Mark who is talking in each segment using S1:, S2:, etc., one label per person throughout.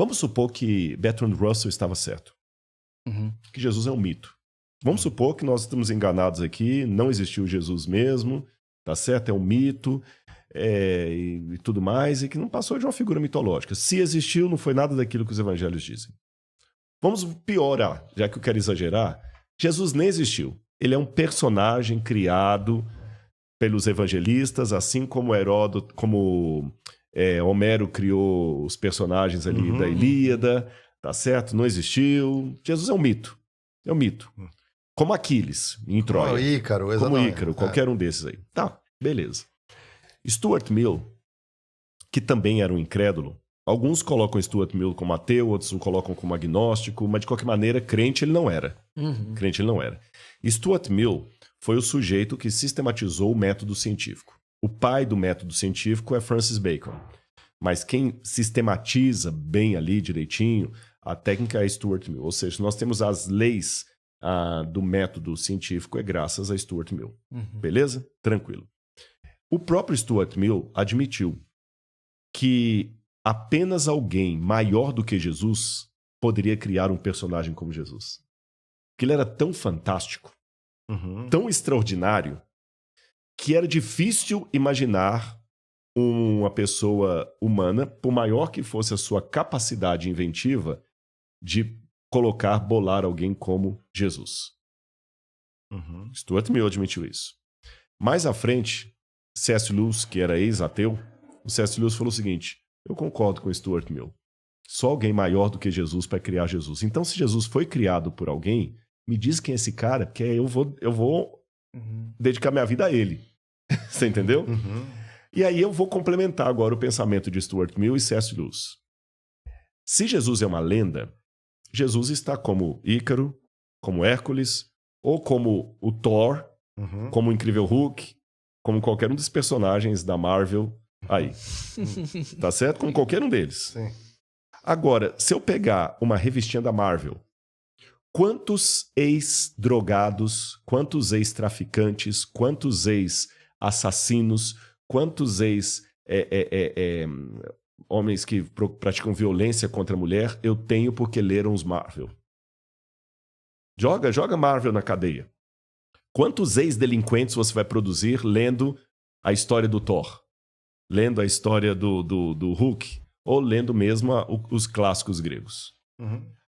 S1: Vamos supor que Bertrand Russell estava certo. Que Jesus é um mito. Vamos supor que nós estamos enganados aqui, não existiu Jesus mesmo, tá certo? É um mito e tudo mais, e que não passou de uma figura mitológica. Se existiu, não foi nada daquilo que os evangelhos dizem. Vamos piorar, já que eu quero exagerar. Jesus nem existiu. Ele é um personagem criado pelos evangelistas, assim como Heródoto, como Homero criou os personagens ali da Ilíada, tá certo? Não existiu. Jesus é um mito. É um mito. Como Aquiles, em Troia.
S2: Como Ícaro, exatamente.
S1: Como Ícaro, qualquer um desses aí. Tá, beleza. Stuart Mill, que também era um incrédulo, alguns colocam Stuart Mill como ateu, outros o colocam como agnóstico, mas de qualquer maneira, crente ele não era. Crente ele não era. Stuart Mill foi o sujeito que sistematizou o método científico. O pai do método científico é Francis Bacon. Mas quem sistematiza bem ali direitinho, a técnica é Stuart Mill. Ou seja, nós temos as leis do método científico é graças a Stuart Mill. Beleza? Tranquilo. O próprio Stuart Mill admitiu que apenas alguém maior do que Jesus poderia criar um personagem como Jesus. Que ele era tão fantástico, tão extraordinário, que era difícil imaginar uma pessoa humana, por maior que fosse a sua capacidade inventiva, de bolar alguém como Jesus. Stuart Mill admitiu isso. Mais à frente, C.S. Lewis, que era ex-ateu, o C.S. Lewis falou o seguinte: eu concordo com Stuart Mill. Só alguém maior do que Jesus para criar Jesus. Então, se Jesus foi criado por alguém, me diz quem é esse cara, porque eu vou dedicar minha vida a ele. Você entendeu? E aí eu vou complementar agora o pensamento de Stuart Mill e C.S. Lewis. Se Jesus é uma lenda, Jesus está como Ícaro, como Hércules, ou como o Thor, como o Incrível Hulk, como qualquer um dos personagens da Marvel aí. Tá certo? Como qualquer um deles.
S2: Sim.
S1: Agora, se eu pegar uma revistinha da Marvel, quantos ex-drogados, quantos ex-traficantes, quantos ex-assassinos, quantos homens que praticam violência contra a mulher eu tenho porque leram os Marvel? Joga Marvel na cadeia. Quantos ex-delinquentes você vai produzir lendo a história do Thor? Lendo a história do Hulk? Ou lendo mesmo os clássicos gregos?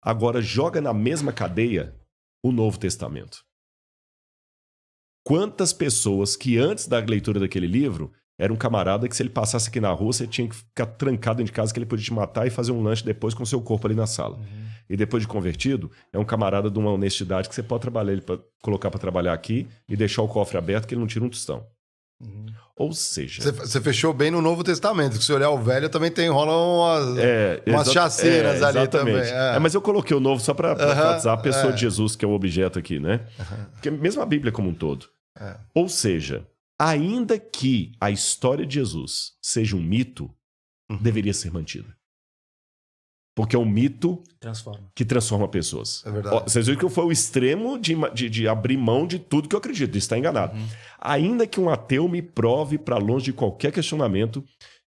S1: Agora joga na mesma cadeia o Novo Testamento. Quantas pessoas que antes da leitura daquele livro era um camarada que se ele passasse aqui na rua você tinha que ficar trancado dentro de casa que ele podia te matar e fazer um lanche depois com o seu corpo ali na sala. E depois de convertido, é um camarada de uma honestidade que você pode trabalhar ele colocar para trabalhar aqui e deixar o cofre aberto que ele não tira um tostão. Ou seja...
S2: Você fechou bem no Novo Testamento, que se olhar o Velho também rola umas chacinas ali também.
S1: Mas eu coloquei o Novo só para enfatizar a pessoa de Jesus, que é o objeto aqui, né? Porque mesmo a Bíblia como um todo. Ou seja, ainda que a história de Jesus seja um mito, deveria ser mantida. Porque é um mito que transforma pessoas.
S2: É verdade.
S1: Vocês viram que foi o extremo de abrir mão de tudo que eu acredito. De estar enganado. Ainda que um ateu me prove para longe de qualquer questionamento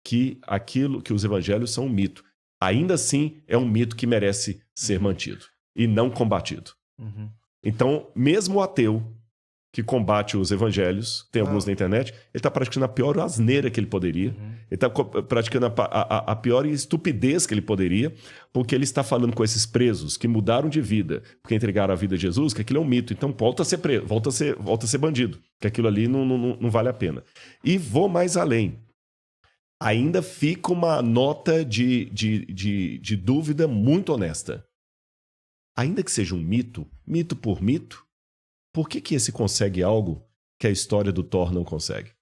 S1: que aquilo que os evangelhos são um mito. Ainda assim, é um mito que merece ser mantido e não combatido. Então, mesmo o ateu que combate os evangelhos, tem alguns na internet, ele está praticando a pior asneira que ele poderia, ele está praticando a pior estupidez que ele poderia, porque ele está falando com esses presos que mudaram de vida, porque entregaram a vida a Jesus, que aquilo é um mito, então volta a ser preso, volta a ser bandido, que aquilo ali não vale a pena. E vou mais além. Ainda fica uma nota de dúvida muito honesta. Ainda que seja um mito, mito por mito, por que esse consegue algo que a história do Thor não consegue?